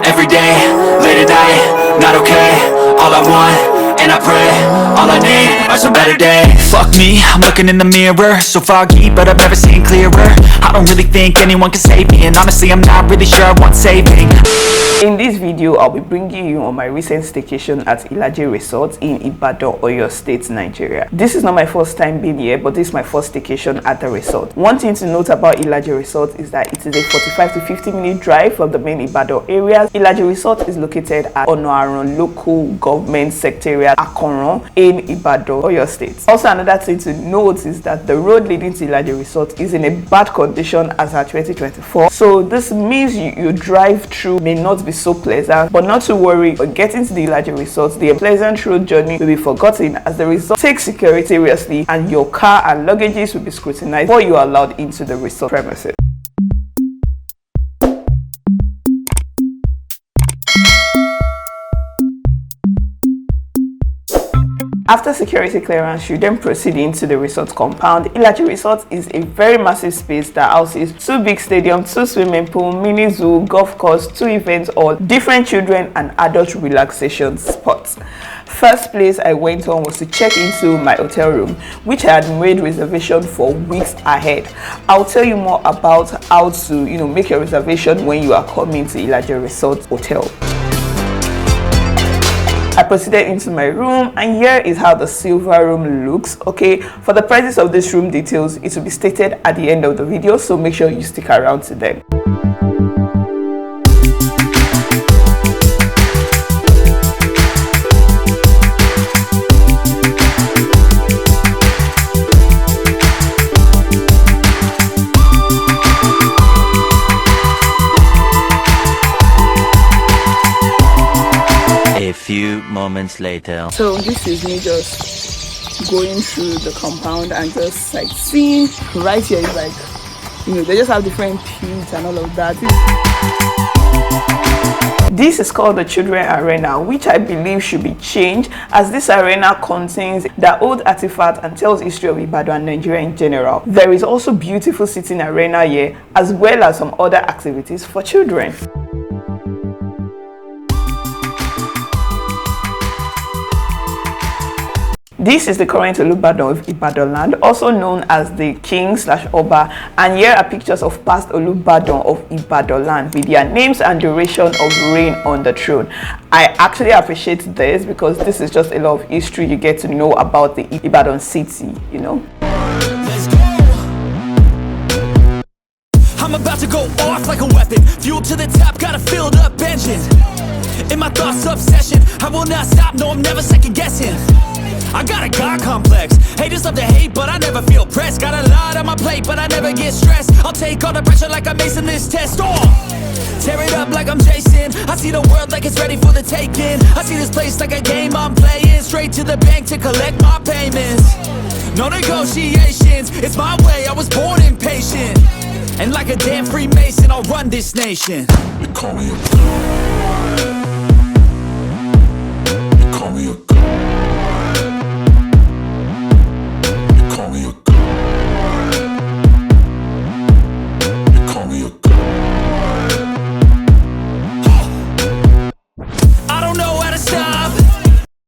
every day, late at night, not okay. All I want, and I pray, all I need are some better days. Fuck me, I'm looking in the mirror, so foggy, but I've never seen clearer. I don't really think anyone can save me, and honestly I'm not really sure I want saving. In this video, I'll be bringing you on my recent staycation at Ilaji Resort in Ibadan, Oyo State, Nigeria. This is not my first time being here, but this is my first staycation at the resort. One thing to note about Ilaji Resort is that it is a 45 to 50 minute drive from the main Ibadan areas. Ilaji Resort is located at Onoaran Local Government Secretariat, Akoran, in Ibadan, Oyo State. Also, another thing to note is that the road leading to Ilaji Resort is in a bad condition as at 2024. So this means you drive through may not be so pleasant, but not to worry. But getting to the Ilaji Resort, the pleasant road journey will be forgotten as the resort takes security seriously, and your car and luggages will be scrutinized before you are allowed into the resort premises. After security clearance, you then proceed into the resort compound. Ilaji Resort is a very massive space that houses 2 big stadiums, 2 swimming pools, mini zoo, golf course, 2 events hall, different children and adult relaxation spots. First place I went on was to check into my hotel room, which I had made reservation for weeks ahead. I'll tell you more about how to make your reservation when you are coming to Ilaji Resort Hotel. I proceeded into my room, and here is how the silver room looks. Okay, for the prices of this room details, it will be stated at the end of the video, so make sure you stick around to them. A few moments later. So this is me just going through the compound and just sightseeing. Right here is like, they just have different pews and all of that. This is called the Children Arena, which I believe should be changed, as this arena contains the old artifact and tells history of Ibadan and Nigeria in general. There is also beautiful sitting arena here, as well as some other activities for children. This is the current Olubadan of Ibadan land, also known as the King/Oba, and here are pictures of past Olubadan of Ibadan land with their names and duration of reign on the throne. I actually appreciate this because this is just a lot of history you get to know about the Ibadan city, Let's go. I'm about to go off like a weapon, fuel to the top, got a filled up engine. In my thoughts, obsession, I will not stop, no, I'm never second guessing. I got a God complex, haters love to hate, but I never feel pressed. Got a lot on my plate, but I never get stressed. I'll take all the pressure like I'm acing this test. Tear it up like I'm Jason. I see the world like it's ready for the taking. I see this place like a game I'm playing. Straight to the bank to collect my payments. No negotiations, it's my way, I was born impatient. And like a damn Freemason, I'll run this nation. They call me a god. They call me a god.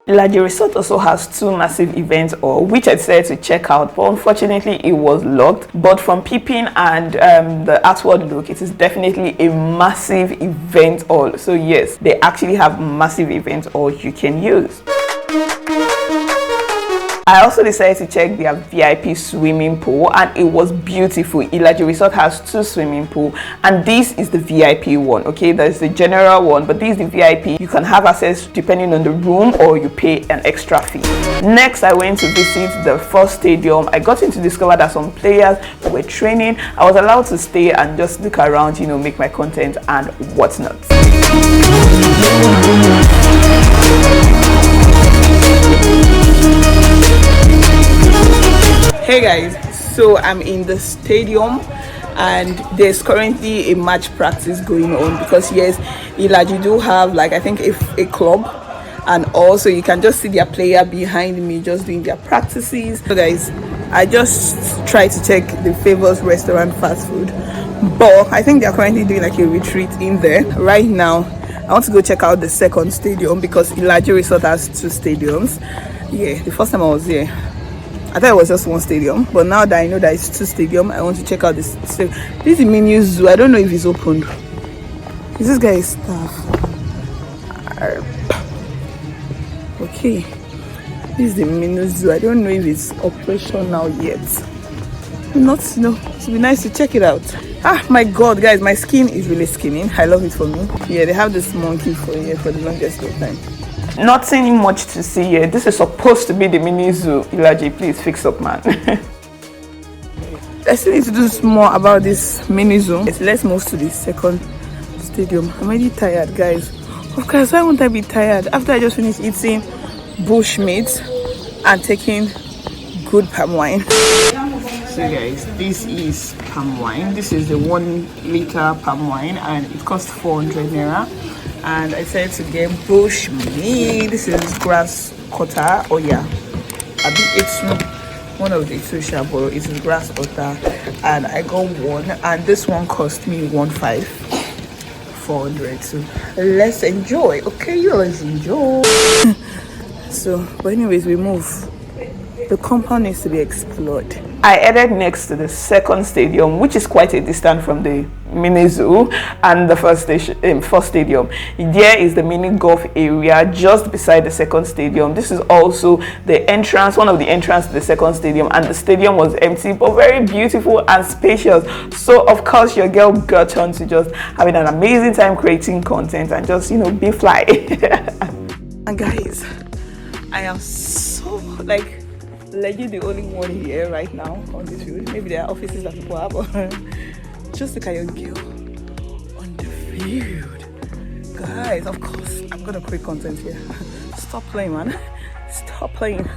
Ilaji Resort also has 2 massive events hall, which I decided to check out, but unfortunately it was locked. But from peeping and the outward look, it is definitely a massive event hall. So yes, they actually have massive event hall you can use. I also decided to check their VIP swimming pool, and it was beautiful. Ilaji Resort has 2 swimming pools, and this is the VIP one. Okay, there's the general one, but this is the VIP. You can have access depending on the room, or you pay an extra fee. Next, I went to visit the first stadium. I got to discover that some players were training. I was allowed to stay and just look around, make my content and whatnot. Hey guys, so I'm in the stadium and there's currently a match practice going on because yes, Ilaji do have I think a club, and also you can just see their player behind me just doing their practices. So guys, I just tried to check the Favors restaurant fast food, but I think they're currently doing a retreat in there right now. I want to go check out the second stadium because Ilaji Resort has 2 stadiums. Yeah, the first time I was here, I thought it was just 1 stadium, but now that I know that it's 2 stadiums, I want to check out this. So this is the mini zoo. I don't know if it's open. Is this guy staff? Okay, this is the mini zoo. I don't know if it's operational yet. Not know. It would be nice to check it out. Ah, my god, guys, my skin is really skinning. I love it for me. Yeah, they have this monkey for here for the longest time. Nothing much to see here. This is supposed to be the mini zoo. Ilaji, please fix up, man. I still need to do more about this mini zoo. Let's move to the second stadium. I'm already tired, guys. Of course, why won't I be tired after I just finished eating bush meat and taking good palm wine? So guys, this is palm wine. This is the 1 liter palm wine and it costs 400 naira. And I said to get bush meat. This is grass cutter. Oh yeah, I think it's one of the 2 shabbo. It is grass cutter and I got 1 and this one cost me 400. So let's enjoy. Okay, you let's enjoy. So but anyways, we move. The compound needs to be explored. I headed next to the second stadium, which is quite a distance from the mini zoo and the first stadium. There is the mini golf area just beside the second stadium. This is also the entrance, one of the entrance to the second stadium, and the stadium was empty but very beautiful and spacious. So of course your girl got on to just having an amazing time creating content and just, you know, be fly. And guys, I am so like legit the only one here right now on this field. Maybe there are offices that people have, but just look at your girl on the field. Guys, of course, I'm gonna create content here. Stop playing, man. Stop playing.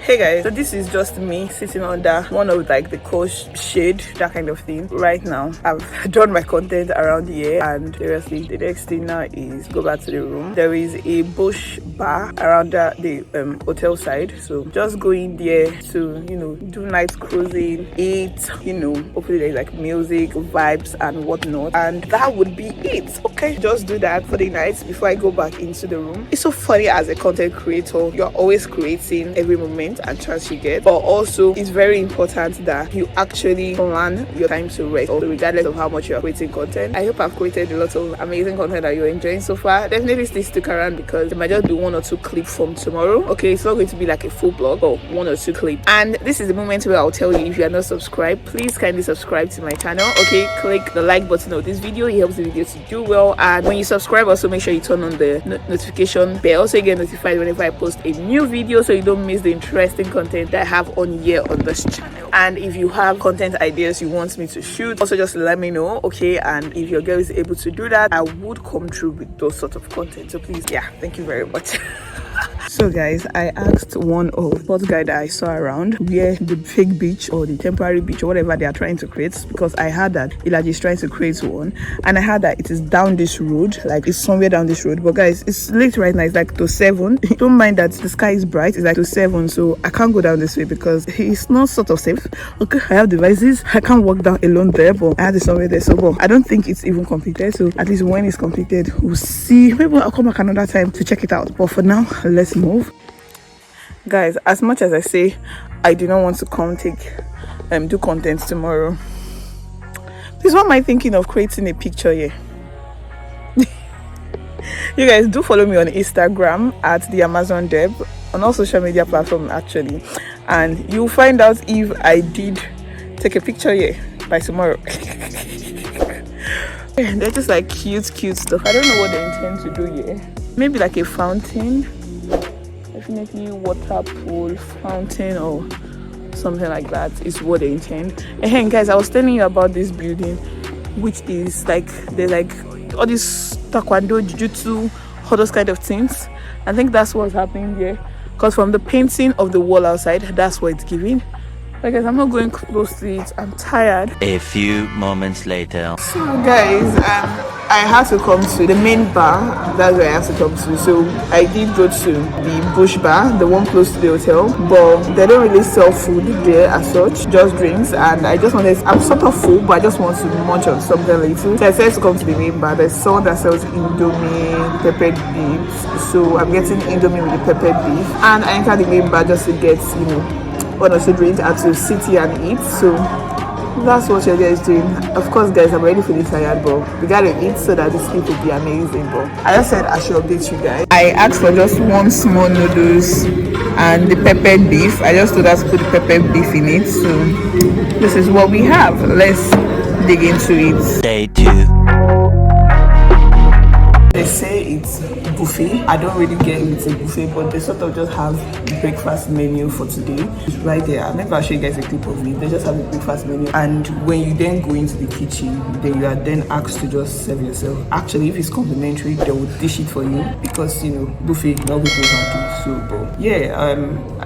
Hey guys, so this is just me sitting under one of like the coach shade, that kind of thing. Right now I've done my content around here and seriously the next thing now is go back to the room. There is a bush bar around the hotel side, so just going there to, you know, do night cruising, eat, you know, hopefully there's like music, vibes and whatnot, and that would be it. Okay, just do that for the night before I go back into the room. It's so funny, as a content creator, you're always creating every moment and chance you get, but also it's very important that you actually plan your time to rest, also regardless of how much you're creating content. I hope I've created a lot of amazing content that you're enjoying so far. Definitely stay stick around because I might just do 1 or 2 clips from tomorrow. Okay, it's not going to be like a full blog, or 1 or 2 clips. And this is the moment where I'll tell you, if you are not subscribed, please kindly subscribe to my channel. Okay, click the like button of this video. It helps the video to do well, and when you subscribe, also make sure you turn on the notification bell so you get notified whenever I post a new video, so you don't miss the interesting content that I have on here on this channel. And if you have content ideas you want me to shoot, also just let me know. Okay, and if your girl is able to do that, I would come through with those sort of content. So please, yeah, thank you very much. So guys, I asked one of sports guy that I saw around where the fake beach or the temporary beach or whatever they are trying to create, because I heard that Ilaji is trying to create one, and I heard that it is down this road, like it's somewhere down this road. But guys, it's late right now, it's like to 7. Don't mind that the sky is bright, it's like to 7, so I can't go down this way because it's not sort of safe. Okay, I have devices, I can't walk down alone there, but I had it somewhere there. So but I don't think it's even completed, so at least when it's completed we'll see. Maybe I'll come back another time to check it out, but for now let's move. Guys, as much as I say I do not want to come do content tomorrow, please, what am I thinking of creating a picture here? You guys do follow me on Instagram at the Amazon Deb, on all social media platforms actually, and you'll find out if I did take a picture here by tomorrow. They're just like cute stuff. I don't know what they intend to do here. Maybe like a fountain, definitely water pool, fountain, or something like that is what they intend. And guys, I was telling you about this building, which is like there's like all this taekwondo, jiu-jitsu, all those kind of things. I think that's what's happening here, because from the painting of the wall outside, that's what it's giving. I guess I'm not going close to it. I'm tired. A few moments later. So guys, I had to come to the main bar. That's where I had to come to. So I did go to the Bush Bar, the one close to the hotel, but they don't really sell food there as such, just drinks. And I just wanted, I'm sort of full, but I just want to munch on something little. So I decided to come to the main bar. There's someone that sells Indomie peppered beef. So I'm getting Indomie with the peppered beef. And I entered the main bar just to get, one or two drinks and to sit here and eat. So that's what your guys doing. Of course guys, I'm already feeling tired, but we gotta eat so that this sleep will be amazing. But I just said I should update you guys. I asked for just one small noodles and the peppered beef. I just told us to put the peppered beef in it. So this is what we have. Let's dig into it. Day 2. They say it's buffet. I don't really get if it's a buffet, but they sort of just have the breakfast menu for today. It's right there. Maybe I'll show you guys a clip of it. They just have the breakfast menu, and when you then go into the kitchen, then you are then asked to just serve yourself. Actually, if it's complimentary, they will dish it for you because buffet not people can do. So, but yeah,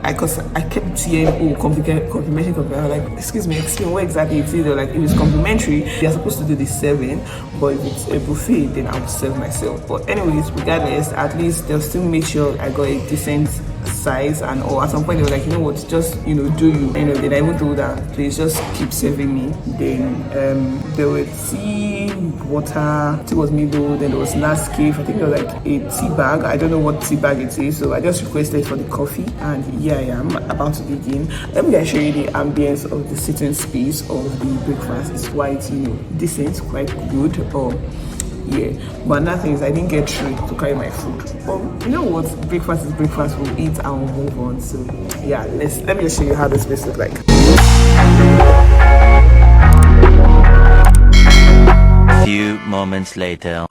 I kept hearing complimentary. Like, excuse me, what exactly it is? They're like, if it's complimentary, they're supposed to do the serving, but if it's a buffet, then I'll serve myself. But anyways, regardless, at least they'll still make sure I got a decent size, and or at some point they were like, you know what, just do you. Then I would do that. Please just keep serving me. Then there were tea, water, tea was Milo, then there was Nescafe. I think there was like a tea bag. I don't know what tea bag it is, so I just requested for the coffee, and here I am about to begin. Let me just show you the ambience of the sitting space of the breakfast. It's quite decent, quite good. Yeah, but another thing is I didn't get through to carry my food. But you know what? Breakfast is breakfast. We'll eat and we'll move on. So yeah, let me just show you how this place looks like. A few moments later.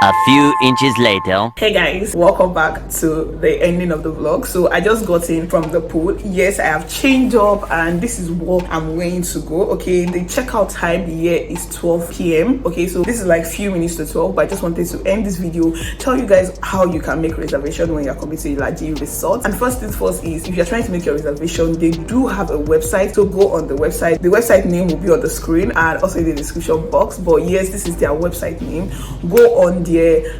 A few inches later. Hey guys, welcome back to the ending of the vlog. So I just got in from the pool. Yes, I have changed up and this is what I'm going to go. Okay, the checkout time here is 12 p.m. Okay, so this is like few minutes to 12, but I just wanted to end this video, tell you guys how you can make reservation when you're coming to Ilaji Resort. And first things first is, if you're trying to make your reservation, they do have a website, so go on the website. The website name will be on the screen and also in the description box, but yes, this is their website name. Go on there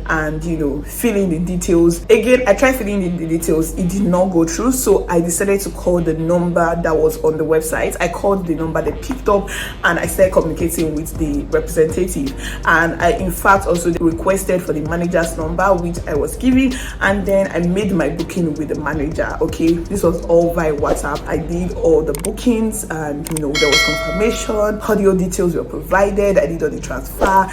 and fill in the details. Again, I tried filling in the details, it did not go through, so I decided to call the number that was on the website. I called the number, they picked up, and I started communicating with the representative, and I in fact also requested for the manager's number, which I was given, and then I made my booking with the manager. Okay, this was all via WhatsApp. I did all the bookings, and there was confirmation, audio details were provided, I did all the transfer,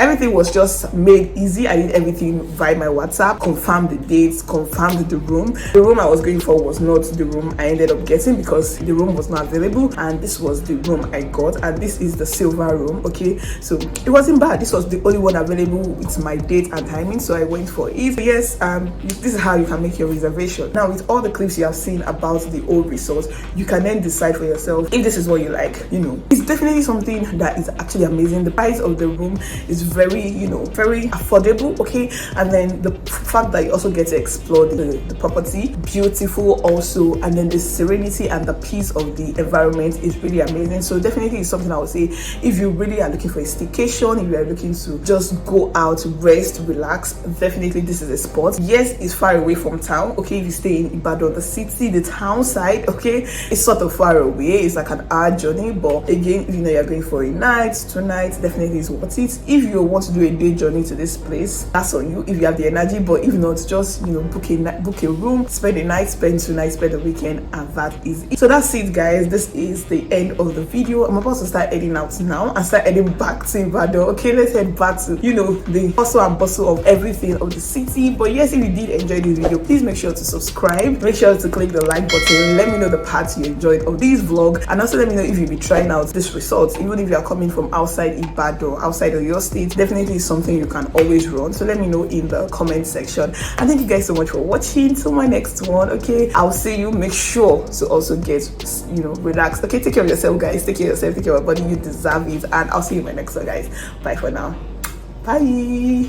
everything was just made easy. I did everything via my WhatsApp, confirmed the dates, confirmed the room. The room I was going for was not the room I ended up getting because the room was not available, and this was the room I got, and this is the silver room. Okay, so it wasn't bad. This was the only one available with my date and timing, so I went for it. Yes, this is how you can make your reservation. Now, with all the clips you have seen about the old resort, you can then decide for yourself if this is what you like. It's definitely something that is actually amazing. The price of the room is very very affordable. Okay, and then the fact that you also get to explore the property, beautiful also, and then the serenity and the peace of the environment is really amazing. So definitely it's something I would say, if you really are looking for a staycation, if you are looking to just go out, rest, relax, definitely this is a spot. Yes, it's far away from town. Okay, if you stay in Ibadan, the city, the town side, okay, it's sort of far away. It's like an hour journey, but again, if you're going for a night, 2 nights, definitely is worth it. If you want to do a day journey to this place, that's on you if you have the energy, but if not, just book a room, spend a night, spend 2 nights, spend a weekend, and that is it. So that's it, guys. This is the end of the video. I'm about to start heading out now and start heading back to Ibadan. Okay, let's head back to the hustle and bustle of everything of the city. But yes, if you did enjoy this video, please make sure to subscribe, make sure to click the like button, let me know the parts you enjoyed of this vlog, and also let me know if you'll be trying out this resort, even if you are coming from outside Ibadan, outside of your state. Definitely is something you can always run, so let me know in the comment section. And thank you guys so much for watching. Till my next one. Okay, I'll see you. Make sure to also get relaxed. Okay, take care of yourself, guys. Take care of yourself, take care of your body. You deserve it. And I'll see you in my next one, guys. Bye for now. Bye.